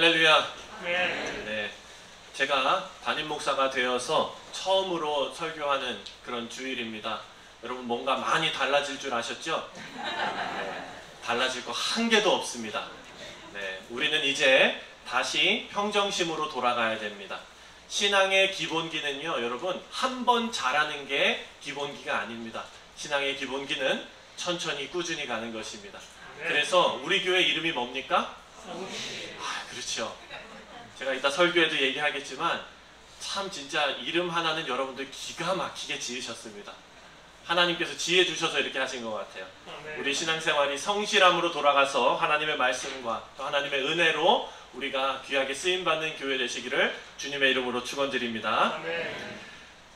할렐루야. 네. 네, 제가 담임 목사가 되어서 처음으로 설교하는 그런 주일입니다. 여러분 뭔가 많이 달라질 줄 아셨죠? 네, 달라질 거 한 개도 없습니다. 네, 우리는 이제 다시 평정심으로 돌아가야 됩니다. 신앙의 기본기는요, 여러분 한 번 잘하는 게 기본기가 아닙니다. 신앙의 기본기는 천천히 꾸준히 가는 것입니다. 그래서 우리 교회 이름이 뭡니까? 그렇죠. 제가 이따 설교에도 얘기하겠지만 참 진짜 이름 하나는 여러분들 기가 막히게 지으셨습니다. 하나님께서 지혜 주셔서 이렇게 하신 것 같아요. 우리 신앙생활이 성실함으로 돌아가서 하나님의 말씀과 또 하나님의 은혜로 우리가 귀하게 쓰임받는 교회 되시기를 주님의 이름으로 축원드립니다.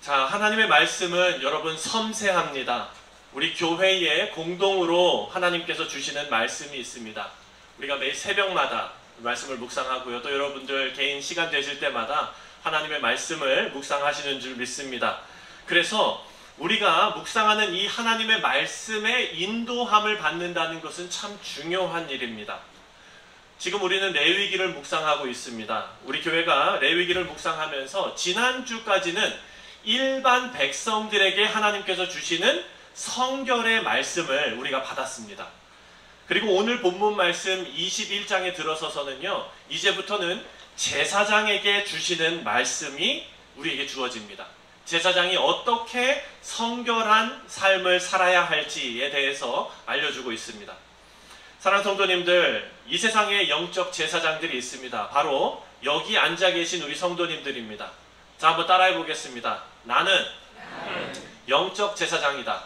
자, 하나님의 말씀은 여러분 섬세합니다. 우리 교회에 공동으로 하나님께서 주시는 말씀이 있습니다. 우리가 매일 새벽마다 말씀을 묵상하고요. 또 여러분들 개인 시간 되실 때마다 하나님의 말씀을 묵상하시는 줄 믿습니다. 그래서 우리가 묵상하는 이 하나님의 말씀의 인도함을 받는다는 것은 참 중요한 일입니다. 지금 우리는 레위기를 묵상하고 있습니다. 우리 교회가 레위기를 묵상하면서 지난주까지는 일반 백성들에게 하나님께서 주시는 성결의 말씀을 우리가 받았습니다. 그리고 오늘 본문 말씀 21장에 들어서서는요, 이제부터는 제사장에게 주시는 말씀이 우리에게 주어집니다. 제사장이 어떻게 성결한 삶을 살아야 할지에 대해서 알려주고 있습니다. 사랑하는 성도님들, 이 세상에 영적 제사장들이 있습니다. 바로 여기 앉아 계신 우리 성도님들입니다. 자, 한번 따라해 보겠습니다. 나는 영적 제사장이다.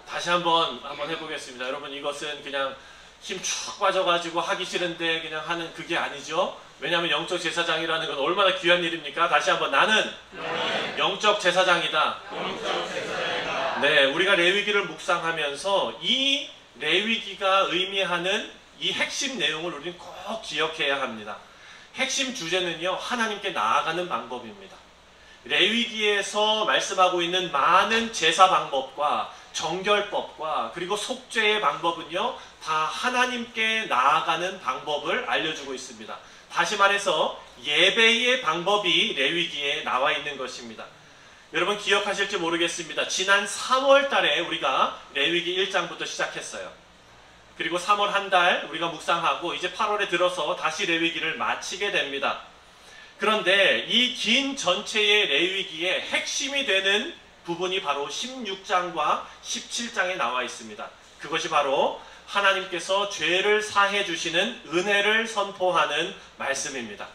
다시 한번 해보겠습니다. 여러분, 이것은 그냥 힘 쭉 빠져가지고 하기 싫은데 그냥 하는 그게 아니죠. 왜냐하면 영적 제사장이라는 건 얼마나 귀한 일입니까? 다시 한번, 나는 영적 제사장이다. 네, 우리가 레위기를 묵상하면서 이 레위기가 의미하는 이 핵심 내용을 우리는 꼭 기억해야 합니다. 핵심 주제는요, 하나님께 나아가는 방법입니다. 레위기에서 말씀하고 있는 많은 제사 방법과 정결법과 그리고 속죄의 방법은요, 다 하나님께 나아가는 방법을 알려주고 있습니다. 다시 말해서 예배의 방법이 레위기에 나와 있는 것입니다. 여러분 기억하실지 모르겠습니다. 지난 3월 달에 우리가 레위기 1장부터 시작했어요. 그리고 3월 한 달 우리가 묵상하고 이제 8월에 들어서 다시 레위기를 마치게 됩니다. 그런데 이 긴 전체의 레위기의 핵심이 되는 부분이 바로 16장과 17장에 나와 있습니다. 그것이 바로 하나님께서 죄를 사해 주시는 은혜를 선포하는 말씀입니다.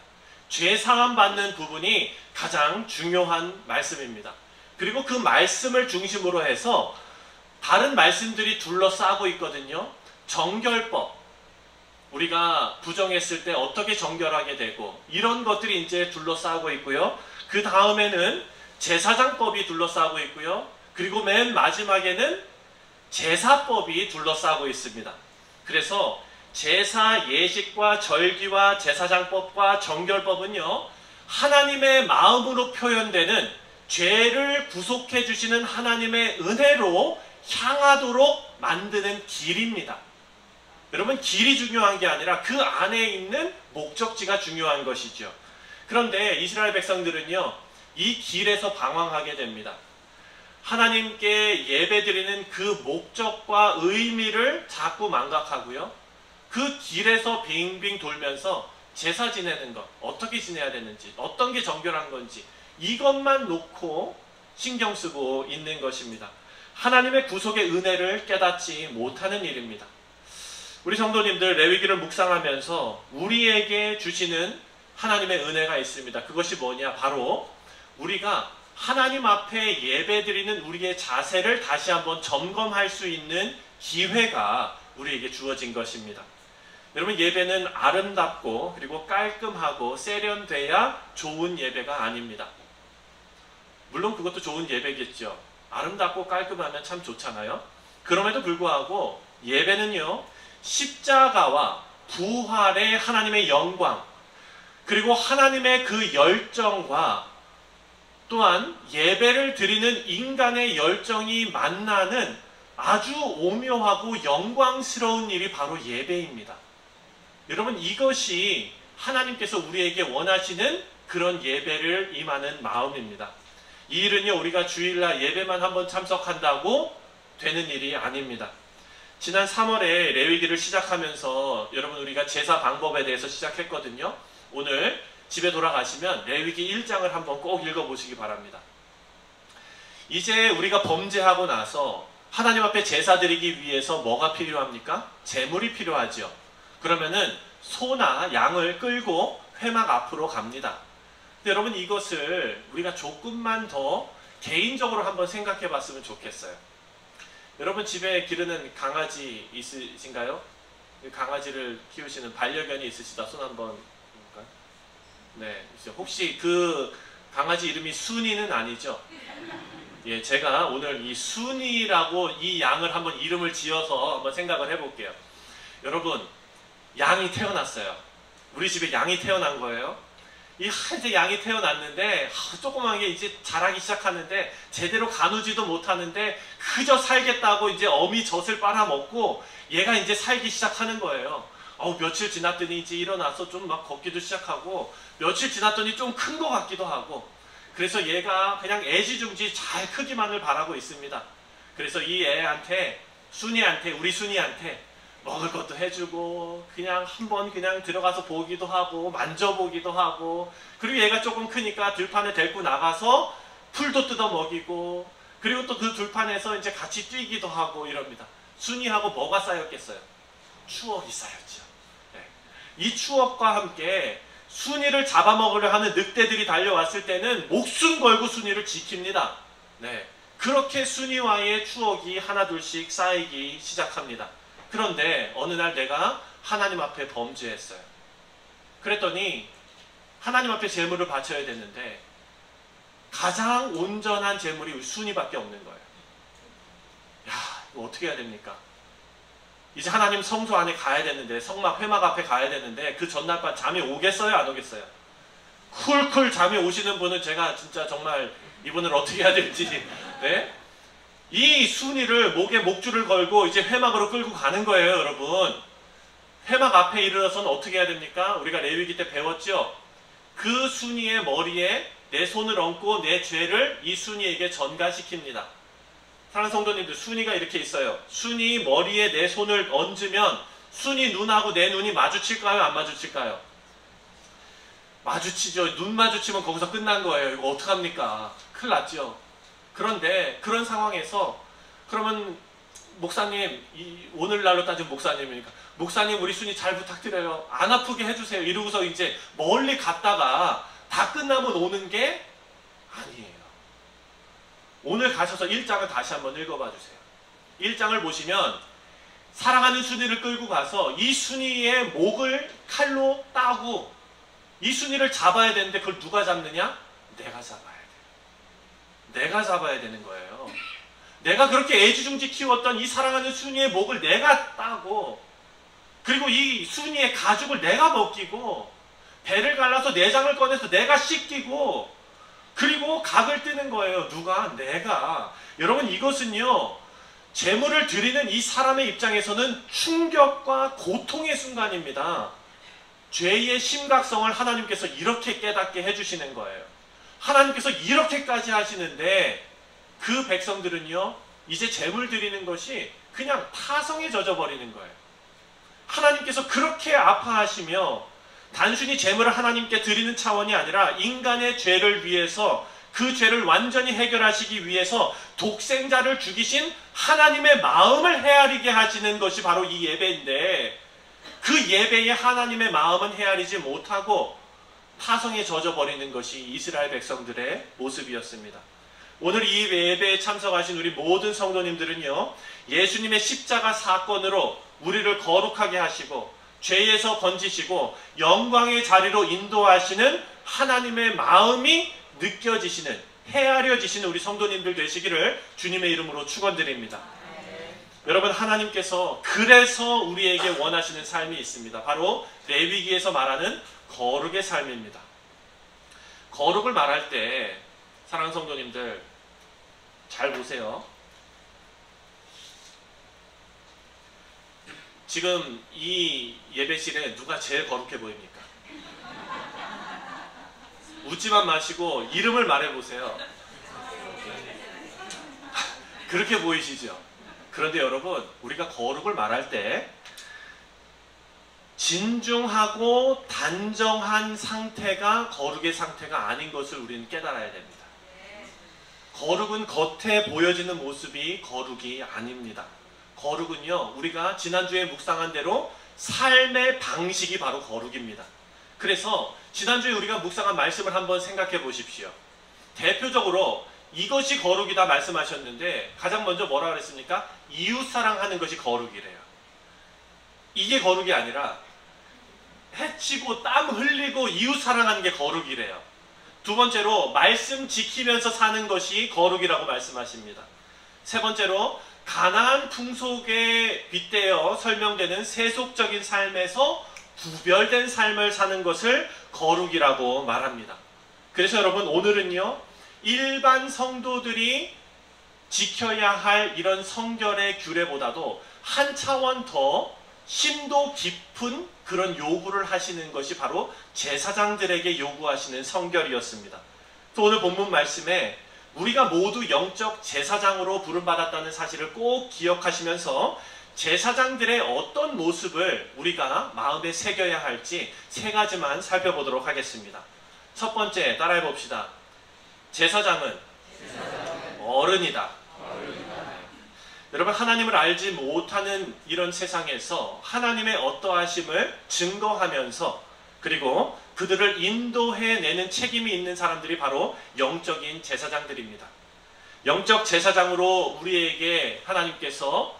죄 사함 받는 부분이 가장 중요한 말씀입니다. 그리고 그 말씀을 중심으로 해서 다른 말씀들이 둘러싸고 있거든요. 정결법, 우리가 부정했을 때 어떻게 정결하게 되고 이런 것들이 이제 둘러싸고 있고요. 그 다음에는 제사장법이 둘러싸고 있고요. 그리고 맨 마지막에는 제사법이 둘러싸고 있습니다. 그래서 제사 예식과 절기와 제사장법과 정결법은요, 하나님의 마음으로 표현되는 죄를 구속해 주시는 하나님의 은혜로 향하도록 만드는 길입니다. 여러분, 길이 중요한 게 아니라 그 안에 있는 목적지가 중요한 것이죠. 그런데 이스라엘 백성들은요, 이 길에서 방황하게 됩니다. 하나님께 예배드리는 그 목적과 의미를 자꾸 망각하고요. 그 길에서 빙빙 돌면서 제사 지내는 것, 어떻게 지내야 되는지, 어떤 게 정결한 건지 이것만 놓고 신경 쓰고 있는 것입니다. 하나님의 구속의 은혜를 깨닫지 못하는 일입니다. 우리 성도님들, 레위기를 묵상하면서 우리에게 주시는 하나님의 은혜가 있습니다. 그것이 뭐냐? 바로 우리가 하나님 앞에 예배드리는 우리의 자세를 다시 한번 점검할 수 있는 기회가 우리에게 주어진 것입니다. 여러분, 예배는 아름답고 그리고 깔끔하고 세련돼야 좋은 예배가 아닙니다. 물론 그것도 좋은 예배겠죠. 아름답고 깔끔하면 참 좋잖아요. 그럼에도 불구하고 예배는요, 십자가와 부활의 하나님의 영광, 그리고 하나님의 그 열정과 또한 예배를 드리는 인간의 열정이 만나는 아주 오묘하고 영광스러운 일이 바로 예배입니다. 여러분, 이것이 하나님께서 우리에게 원하시는 그런 예배를 임하는 마음입니다. 이 일은요, 우리가 주일날 예배만 한번 참석한다고 되는 일이 아닙니다. 지난 3월에 레위기를 시작하면서 여러분, 우리가 제사 방법에 대해서 시작했거든요. 오늘 집에 돌아가시면 레위기 1장을 한번 꼭 읽어보시기 바랍니다. 이제 우리가 범죄하고 나서 하나님 앞에 제사 드리기 위해서 뭐가 필요합니까? 제물이 필요하죠. 그러면은 소나 양을 끌고 회막 앞으로 갑니다. 근데 여러분, 이것을 우리가 조금만 더 개인적으로 한번 생각해 봤으면 좋겠어요. 여러분, 집에 기르는 강아지 있으신가요? 강아지를 키우시는 반려견이 있으시다. 손 한번 볼까요? 네, 혹시 그 강아지 이름이 순이는 아니죠? 예, 제가 오늘 이 순이라고 이 양을 한번 이름을 지어서 한번 생각을 해볼게요. 여러분, 양이 태어났어요. 우리 집에 양이 태어난 거예요. 이제 양이 태어났는데 조그만 게 이제 자라기 시작하는데 제대로 가누지도 못하는데 그저 살겠다고 이제 어미 젖을 빨아먹고 얘가 이제 살기 시작하는 거예요. 며칠 지났더니 이제 일어나서 좀 막 걷기도 시작하고, 며칠 지났더니 좀 큰 것 같기도 하고, 그래서 얘가 그냥 애지중지 잘 크기만을 바라고 있습니다. 그래서 이 애한테, 우리 순이한테 먹을 것도 해주고, 그냥 한번 그냥 들어가서 보기도 하고, 만져보기도 하고, 그리고 얘가 조금 크니까 들판에 데리고 나가서 풀도 뜯어 먹이고, 그리고 또 그 들판에서 이제 같이 뛰기도 하고 이럽니다. 순이하고 뭐가 쌓였겠어요? 추억이 쌓였죠. 네. 이 추억과 함께 순이를 잡아먹으려 하는 늑대들이 달려왔을 때는 목숨 걸고 순이를 지킵니다. 네. 그렇게 순이와의 추억이 하나둘씩 쌓이기 시작합니다. 그런데 어느 날 내가 하나님 앞에 범죄했어요. 그랬더니 하나님 앞에 제물을 바쳐야 되는데 가장 온전한 제물이 순이밖에 없는 거예요. 야, 이거 어떻게 해야 됩니까? 이제 하나님 성소 안에 가야 되는데, 성막 회막 앞에 가야 되는데 그 전날 밤 잠이 오겠어요, 안 오겠어요? 쿨쿨 잠이 오시는 분은 제가 진짜 정말 이분을 어떻게 해야 될지. 네? 이 순이를 목에 목줄을 걸고 이제 회막으로 끌고 가는 거예요, 여러분. 회막 앞에 이르러서는 어떻게 해야 됩니까? 우리가 레위기 때 배웠죠? 그 순이의 머리에 내 손을 얹고 내 죄를 이 순이에게 전가시킵니다. 사랑하는 성도님들, 순이가 이렇게 있어요. 순이 머리에 내 손을 얹으면 순이 눈하고 내 눈이 마주칠까요? 안 마주칠까요? 마주치죠. 눈 마주치면 거기서 끝난 거예요. 이거 어떡합니까? 큰일 났죠. 그런데 그런 상황에서 그러면 목사님, 오늘날로 따지면 목사님이니까, 목사님 우리 순이 잘 부탁드려요. 안 아프게 해주세요. 이러고서 이제 멀리 갔다가 다 끝나면 오는 게 아니에요. 오늘 가셔서 1장을 다시 한번 읽어봐 주세요. 1장을 보시면 사랑하는 순이를 끌고 가서 이 순이의 목을 칼로 따고 이 순이를 잡아야 되는데 그걸 누가 잡느냐? 내가 잡아야 돼요. 내가 잡아야 되는 거예요. 내가 그렇게 애지중지 키웠던 이 사랑하는 순이의 목을 내가 따고, 그리고 이 순이의 가죽을 내가 벗기고, 배를 갈라서 내장을 꺼내서 내가 씻기고, 그리고 각을 뜨는 거예요. 누가? 내가. 여러분, 이것은요, 제물을 드리는 이 사람의 입장에서는 충격과 고통의 순간입니다. 죄의 심각성을 하나님께서 이렇게 깨닫게 해주시는 거예요. 하나님께서 이렇게까지 하시는데 그 백성들은요, 이제 제물 드리는 것이 그냥 타성에 젖어버리는 거예요. 하나님께서 그렇게 아파하시며 단순히 제물을 하나님께 드리는 차원이 아니라 인간의 죄를 위해서, 그 죄를 완전히 해결하시기 위해서 독생자를 죽이신 하나님의 마음을 헤아리게 하시는 것이 바로 이 예배인데, 그 예배에 하나님의 마음은 헤아리지 못하고 타성에 젖어버리는 것이 이스라엘 백성들의 모습이었습니다. 오늘 이 예배에 참석하신 우리 모든 성도님들은요, 예수님의 십자가 사건으로 우리를 거룩하게 하시고 죄에서 건지시고 영광의 자리로 인도하시는 하나님의 마음이 느껴지시는, 헤아려지시는 우리 성도님들 되시기를 주님의 이름으로 축원드립니다. 여러분, 하나님께서 그래서 우리에게 원하시는 삶이 있습니다. 바로 레위기에서 말하는 거룩의 삶입니다. 거룩을 말할 때 사랑하는 성도님들 잘 보세요. 지금 이 예배실에 누가 제일 거룩해 보입니까? 웃지만 마시고 이름을 말해보세요. 그렇게 보이시죠? 그런데 여러분, 우리가 거룩을 말할 때 진중하고 단정한 상태가 거룩의 상태가 아닌 것을 우리는 깨달아야 됩니다. 거룩은 겉에 보여지는 모습이 거룩이 아닙니다. 거룩은요, 우리가 지난주에 묵상한 대로 삶의 방식이 바로 거룩입니다. 그래서 지난주에 우리가 묵상한 말씀을 한번 생각해 보십시오. 대표적으로 이것이 거룩이다 말씀하셨는데 가장 먼저 뭐라 그랬습니까? 이웃사랑하는 것이 거룩이래요. 이게 거룩이 아니라 해치고 땀 흘리고 이웃사랑하는 게 거룩이래요. 두 번째로 말씀 지키면서 사는 것이 거룩이라고 말씀하십니다. 세 번째로 가나안 풍속에 빗대어 설명되는 세속적인 삶에서 구별된 삶을 사는 것을 거룩이라고 말합니다. 그래서 여러분, 오늘은요, 일반 성도들이 지켜야 할 이런 성결의 규례보다도 한 차원 더 심도 깊은 그런 요구를 하시는 것이 바로 제사장들에게 요구하시는 성결이었습니다. 또 오늘 본문 말씀에 우리가 모두 영적 제사장으로 부름받았다는 사실을 꼭 기억하시면서 제사장들의 어떤 모습을 우리가 마음에 새겨야 할지 세 가지만 살펴보도록 하겠습니다. 첫 번째, 따라해 봅시다. 제사장은 어른이다. 여러분, 하나님을 알지 못하는 이런 세상에서 하나님의 어떠하심을 증거하면서 그리고 그들을 인도해내는 책임이 있는 사람들이 바로 영적인 제사장들입니다. 영적 제사장으로 우리에게 하나님께서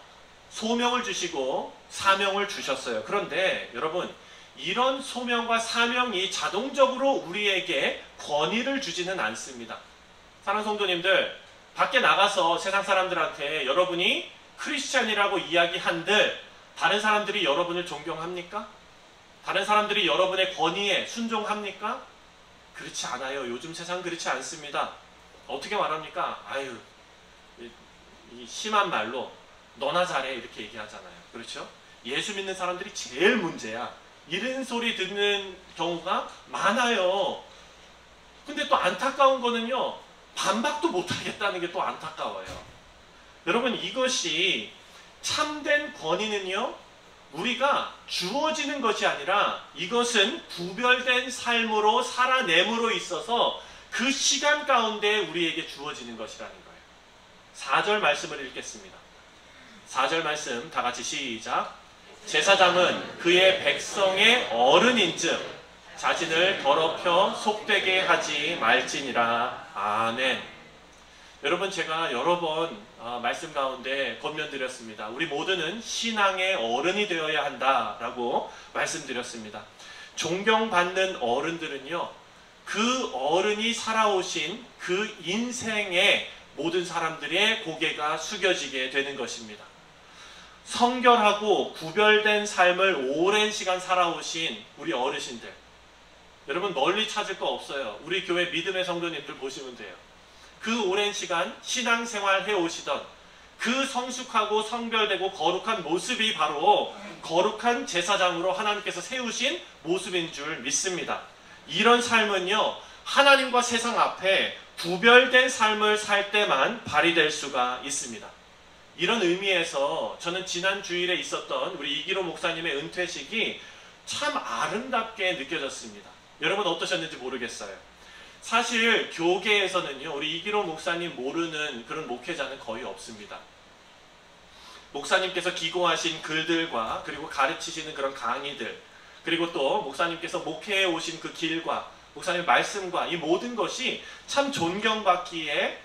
소명을 주시고 사명을 주셨어요. 그런데 여러분, 이런 소명과 사명이 자동적으로 우리에게 권위를 주지는 않습니다. 사랑하는 성도님들, 밖에 나가서 세상 사람들한테 여러분이 크리스찬이라고 이야기한들 다른 사람들이 여러분을 존경합니까? 다른 사람들이 여러분의 권위에 순종합니까? 그렇지 않아요. 요즘 세상 그렇지 않습니다. 어떻게 말합니까? 아유, 이 심한 말로 너나 잘해 이렇게 얘기하잖아요. 그렇죠? 예수 믿는 사람들이 제일 문제야. 이런 소리 듣는 경우가 많아요. 근데 또 안타까운 거는요, 반박도 못하겠다는 게 또 안타까워요. 여러분, 이것이 참된 권위는요, 우리가 주어지는 것이 아니라 이것은 구별된 삶으로 살아냄으로 있어서 그 시간 가운데 우리에게 주어지는 것이라는 거예요. 4절 말씀을 읽겠습니다. 4절 말씀 다 같이 시작. 제사장은 그의 백성의 어른인즉 자신을 더럽혀 속되게 하지 말지니라. 아멘. 여러분, 제가 여러 번 말씀 가운데 권면드렸습니다. 우리 모두는 신앙의 어른이 되어야 한다라고 말씀드렸습니다. 존경받는 어른들은요, 그 어른이 살아오신 그 인생의 모든 사람들의 고개가 숙여지게 되는 것입니다. 성결하고 구별된 삶을 오랜 시간 살아오신 우리 어르신들, 여러분 멀리 찾을 거 없어요. 우리 교회 믿음의 성도님들 보시면 돼요. 그 오랜 시간 신앙생활 해오시던 그 성숙하고 성별되고 거룩한 모습이 바로 거룩한 제사장으로 하나님께서 세우신 모습인 줄 믿습니다. 이런 삶은요, 하나님과 세상 앞에 구별된 삶을 살 때만 발휘될 수가 있습니다. 이런 의미에서 저는 지난 주일에 있었던 우리 이기로 목사님의 은퇴식이 참 아름답게 느껴졌습니다. 여러분 어떠셨는지 모르겠어요. 사실 교계에서는요, 우리 이기로 목사님 모르는 그런 목회자는 거의 없습니다. 목사님께서 기고하신 글들과 그리고 가르치시는 그런 강의들, 그리고 또 목사님께서 목회해 오신 그 길과 목사님의 말씀과 이 모든 것이 참 존경받기에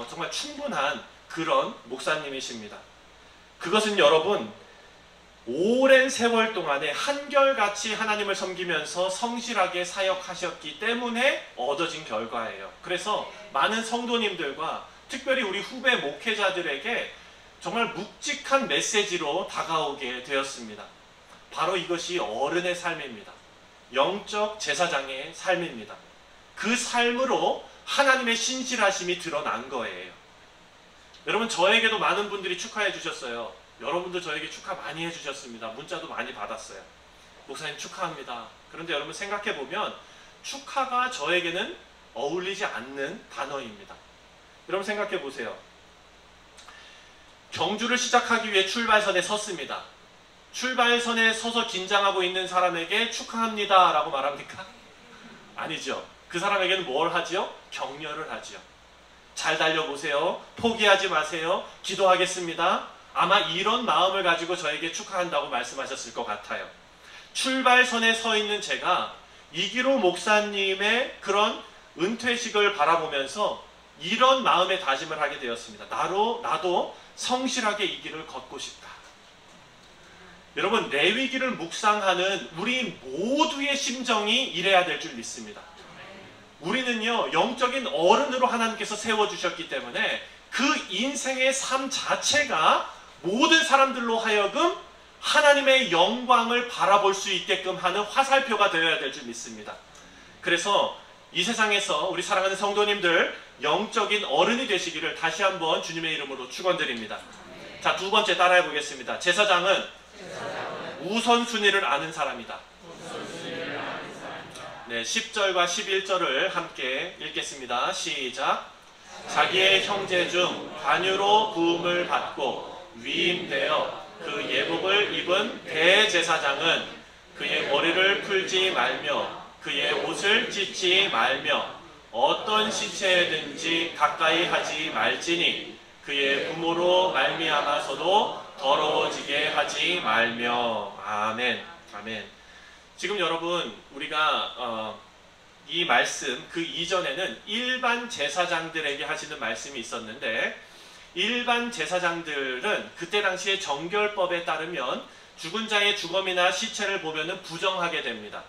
정말 충분한 그런 목사님이십니다. 그것은 여러분, 오랜 세월 동안에 한결같이 하나님을 섬기면서 성실하게 사역하셨기 때문에 얻어진 결과예요. 그래서 많은 성도님들과 특별히 우리 후배 목회자들에게 정말 묵직한 메시지로 다가오게 되었습니다. 바로 이것이 어른의 삶입니다. 영적 제사장의 삶입니다. 그 삶으로 하나님의 신실하심이 드러난 거예요. 여러분, 저에게도 많은 분들이 축하해 주셨어요. 여러분도 저에게 축하 많이 해주셨습니다. 문자도 많이 받았어요. 목사님 축하합니다. 그런데 여러분 생각해보면 축하가 저에게는 어울리지 않는 단어입니다. 여러분 생각해보세요. 경주를 시작하기 위해 출발선에 섰습니다. 출발선에 서서 긴장하고 있는 사람에게 축하합니다 라고 말합니까? 아니죠. 그 사람에게는 뭘 하지요? 격려를 하지요. 잘 달려보세요. 포기하지 마세요. 기도하겠습니다. 아마 이런 마음을 가지고 저에게 축하한다고 말씀하셨을 것 같아요. 출발선에 서 있는 제가 이기로 목사님의 그런 은퇴식을 바라보면서 이런 마음의 다짐을 하게 되었습니다. 나도 성실하게 이 길을 걷고 싶다. 여러분, 레위기를 묵상하는 우리 모두의 심정이 이래야 될 줄 믿습니다. 우리는요, 영적인 어른으로 하나님께서 세워주셨기 때문에 그 인생의 삶 자체가 모든 사람들로 하여금 하나님의 영광을 바라볼 수 있게끔 하는 화살표가 되어야 될 줄 믿습니다. 그래서 이 세상에서 우리 사랑하는 성도님들 영적인 어른이 되시기를 다시 한번 주님의 이름으로 축원드립니다. 자, 두 번째 따라해 보겠습니다. 제사장은 우선순위를 아는 사람이다. 네, 10절과 11절을 함께 읽겠습니다. 시작. 자기의 형제 중 관유로 부음을 받고 위임되어 그 예복을 입은 대제사장은 그의 머리를 풀지 말며 그의 옷을 찢지 말며 어떤 시체든지 가까이 하지 말지니 그의 부모로 말미암아서도 더러워지게 하지 말며. 아멘. 아멘. 지금 여러분 우리가 이 말씀 그 이전에는 일반 제사장들에게 하시는 말씀이 있었는데 일반 제사장들은 그때 당시의 정결법에 따르면 죽은 자의 주검이나 시체를 보면은 부정하게 됩니다.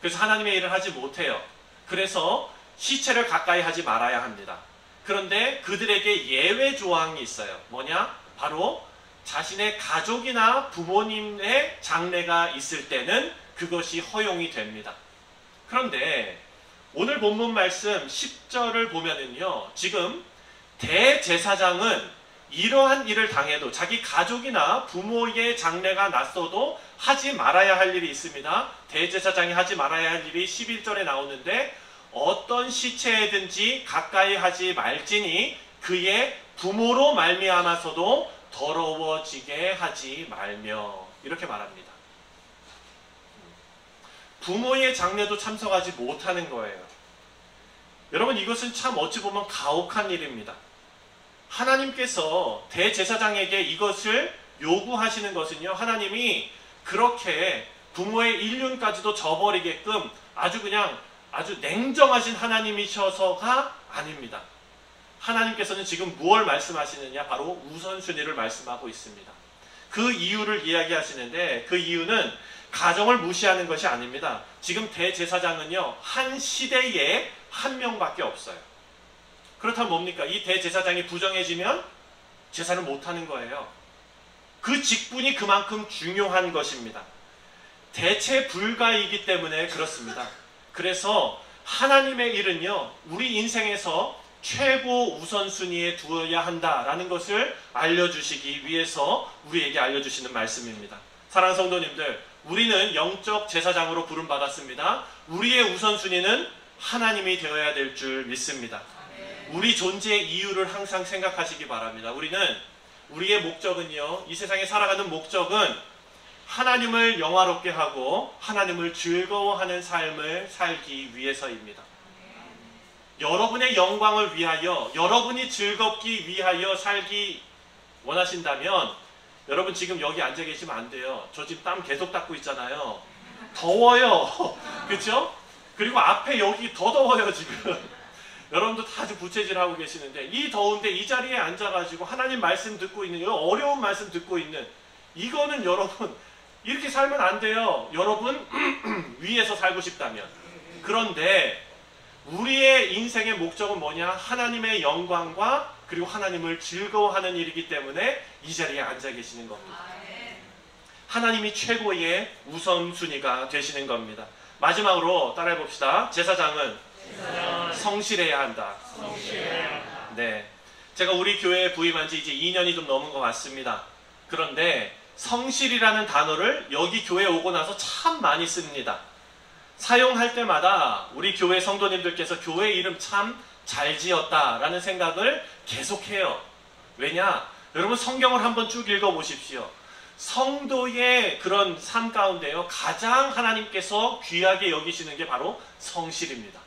그래서 하나님의 일을 하지 못해요. 그래서 시체를 가까이 하지 말아야 합니다. 그런데 그들에게 예외 조항이 있어요. 뭐냐? 바로 자신의 가족이나 부모님의 장례가 있을 때는 그것이 허용이 됩니다. 그런데 오늘 본문 말씀 10절을 보면은요, 지금 대제사장은 이러한 일을 당해도 자기 가족이나 부모의 장례가 났어도 하지 말아야 할 일이 있습니다. 대제사장이 하지 말아야 할 일이 11절에 나오는데 어떤 시체든지 가까이 하지 말지니 그의 부모로 말미암아서도 더러워지게 하지 말며. 이렇게 말합니다. 부모의 장례도 참석하지 못하는 거예요. 여러분, 이것은 참 어찌 보면 가혹한 일입니다. 하나님께서 대제사장에게 이것을 요구하시는 것은요, 하나님이 그렇게 부모의 일륜까지도 저버리게끔 아주 냉정하신 하나님이셔서가 아닙니다. 하나님께서는 지금 무엇을 말씀하시느냐? 바로 우선순위를 말씀하고 있습니다. 그 이유를 이야기하시는데 그 이유는 가정을 무시하는 것이 아닙니다. 지금 대제사장은요, 한 시대에 한 명밖에 없어요. 그렇다면 뭡니까? 이 대제사장이 부정해지면 제사를 못하는 거예요. 그 직분이 그만큼 중요한 것입니다. 대체 불가이기 때문에 그렇습니다. 그래서 하나님의 일은요, 우리 인생에서 최고 우선순위에 두어야 한다라는 것을 알려주시기 위해서 우리에게 알려주시는 말씀입니다. 사랑하는 성도님들, 우리는 영적 제사장으로 부름받았습니다. 우리의 우선순위는 하나님이 되어야 될 줄 믿습니다. 우리 존재의 이유를 항상 생각하시기 바랍니다. 우리의 목적은요, 이 세상에 살아가는 목적은 하나님을 영화롭게 하고 하나님을 즐거워하는 삶을 살기 위해서입니다. 여러분의 영광을 위하여, 여러분이 즐겁기 위하여 살기 원하신다면 여러분 지금 여기 앉아 계시면 안 돼요. 저 지금 땀 계속 닦고 있잖아요. 더워요. 그렇죠? 그리고 앞에 여기 더 더워요 지금. 여러분도 다 아주 부채질하고 계시는데 이 더운데 이 자리에 앉아가지고 하나님 말씀 듣고 있는, 어려운 말씀 듣고 있는, 이거는 여러분 이렇게 살면 안 돼요. 여러분 위에서 살고 싶다면. 그런데 우리의 인생의 목적은 뭐냐? 하나님의 영광과 그리고 하나님을 즐거워하는 일이기 때문에 이 자리에 앉아 계시는 겁니다. 하나님이 최고의 우선순위가 되시는 겁니다. 마지막으로 따라해 봅시다. 제사장은 성실해야 한다. 네, 제가 우리 교회에 부임한 지 이제 2년이 좀 넘은 것 같습니다. 그런데 성실이라는 단어를 여기 교회에 오고 나서 참 많이 씁니다. 사용할 때마다 우리 교회 성도님들께서 교회 이름 참 잘 지었다라는 생각을 계속해요. 왜냐? 여러분 성경을 한번 쭉 읽어보십시오. 성도의 그런 삶 가운데요, 가장 하나님께서 귀하게 여기시는 게 바로 성실입니다.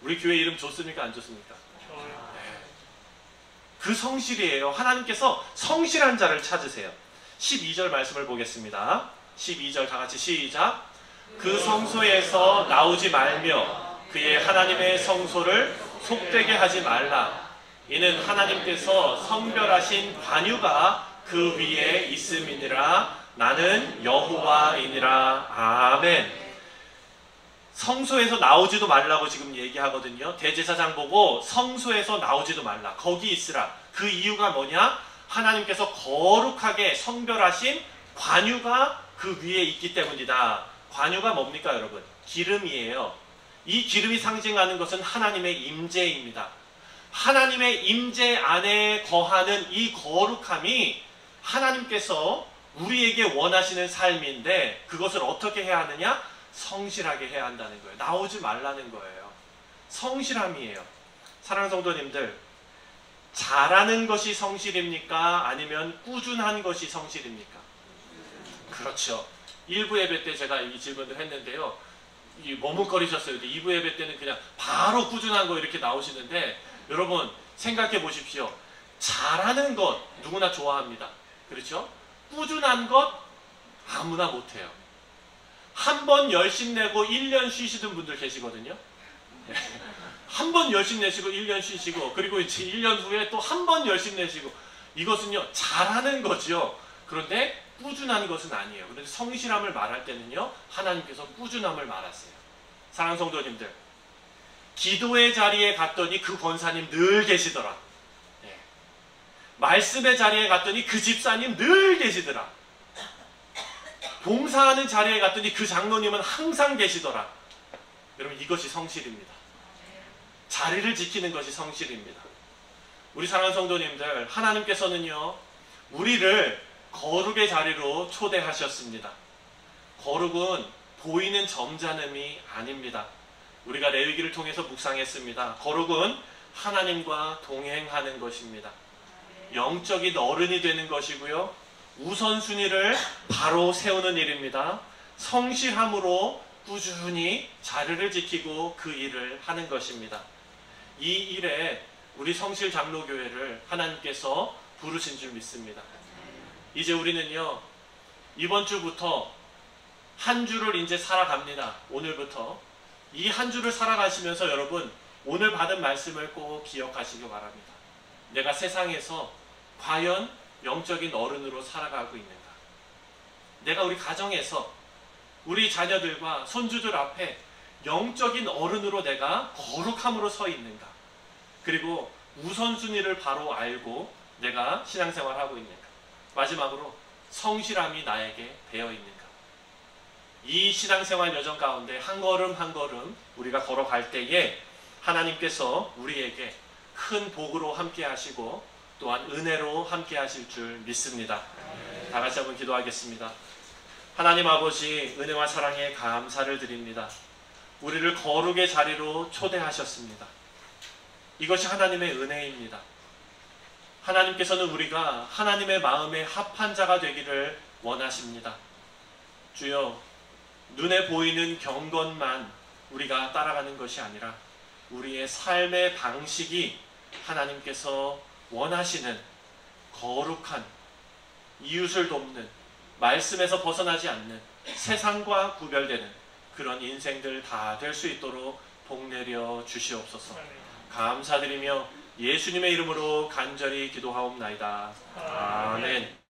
우리 교회 이름 좋습니까? 안 좋습니까? 네. 그 성실이에요. 하나님께서 성실한 자를 찾으세요. 12절 말씀을 보겠습니다. 12절 다 같이 시작. 그 성소에서 나오지 말며 그의 하나님의 성소를 속되게 하지 말라. 이는 하나님께서 성별하신 관유가 그 위에 있음이니라. 나는 여호와이니라. 아멘. 성소에서 나오지도 말라고 지금 얘기하거든요. 대제사장 보고 성소에서 나오지도 말라. 거기 있으라. 그 이유가 뭐냐? 하나님께서 거룩하게 성별하신 관유가 그 위에 있기 때문이다. 관유가 뭡니까 여러분? 기름이에요. 이 기름이 상징하는 것은 하나님의 임재입니다. 하나님의 임재 안에 거하는 이 거룩함이 하나님께서 우리에게 원하시는 삶인데, 그것을 어떻게 해야 하느냐? 성실하게 해야 한다는 거예요. 나오지 말라는 거예요. 성실함이에요. 사랑하는 성도님들, 잘하는 것이 성실입니까? 아니면 꾸준한 것이 성실입니까? 그렇죠. 1부 예배 때 제가 이 질문을 했는데요. 머뭇거리셨어요. 2부 예배 때는 그냥 바로 꾸준한 거 이렇게 나오시는데, 여러분 생각해 보십시오. 잘하는 것 누구나 좋아합니다. 그렇죠? 꾸준한 것 아무나 못해요. 한 번 열심 내고 1년 쉬시던 분들 계시거든요. 한 번 열심 내시고 1년 쉬시고, 그리고 이제 1년 후에 또 한 번 열심 내시고, 이것은요 잘하는 거죠. 그런데 꾸준한 것은 아니에요. 그런데 성실함을 말할 때는요, 하나님께서 꾸준함을 말하세요. 사랑하는 성도님들, 기도의 자리에 갔더니 그 권사님 늘 계시더라. 네. 말씀의 자리에 갔더니 그 집사님 늘 계시더라. 봉사하는 자리에 갔더니 그 장로님은 항상 계시더라. 여러분, 이것이 성실입니다. 자리를 지키는 것이 성실입니다. 우리 사랑하는 성도님들, 하나님께서는요 우리를 거룩의 자리로 초대하셨습니다. 거룩은 보이는 점잖음이 아닙니다. 우리가 레위기를 통해서 묵상했습니다. 거룩은 하나님과 동행하는 것입니다. 영적인 어른이 되는 것이고요, 우선순위를 바로 세우는 일입니다. 성실함으로 꾸준히 자리를 지키고 그 일을 하는 것입니다. 이 일에 우리 성실 장로교회를 하나님께서 부르신 줄 믿습니다. 이제 우리는요 이번 주부터 한 주를 이제 살아갑니다. 오늘부터 이 한 주를 살아가시면서 여러분, 오늘 받은 말씀을 꼭 기억하시기 바랍니다. 내가 세상에서 과연 영적인 어른으로 살아가고 있는가? 내가 우리 가정에서 우리 자녀들과 손주들 앞에 영적인 어른으로 내가 거룩함으로 서 있는가? 그리고 우선순위를 바로 알고 내가 신앙생활하고 있는가? 마지막으로 성실함이 나에게 배어 있는가? 이 신앙생활 여정 가운데 한 걸음 한 걸음 우리가 걸어갈 때에 하나님께서 우리에게 큰 복으로 함께 하시고 또한 은혜로 함께 하실 줄 믿습니다. 다 같이 한번 기도하겠습니다. 하나님 아버지, 은혜와 사랑에 감사를 드립니다. 우리를 거룩의 자리로 초대하셨습니다. 이것이 하나님의 은혜입니다. 하나님께서는 우리가 하나님의 마음에 합한 자가 되기를 원하십니다. 주여, 눈에 보이는 경건만 우리가 따라가는 것이 아니라 우리의 삶의 방식이 하나님께서 원하시는 거룩한, 이웃을 돕는, 말씀에서 벗어나지 않는, 세상과 구별되는 그런 인생들 다 될 수 있도록 복내려 주시옵소서. 감사드리며 예수님의 이름으로 간절히 기도하옵나이다. 아멘.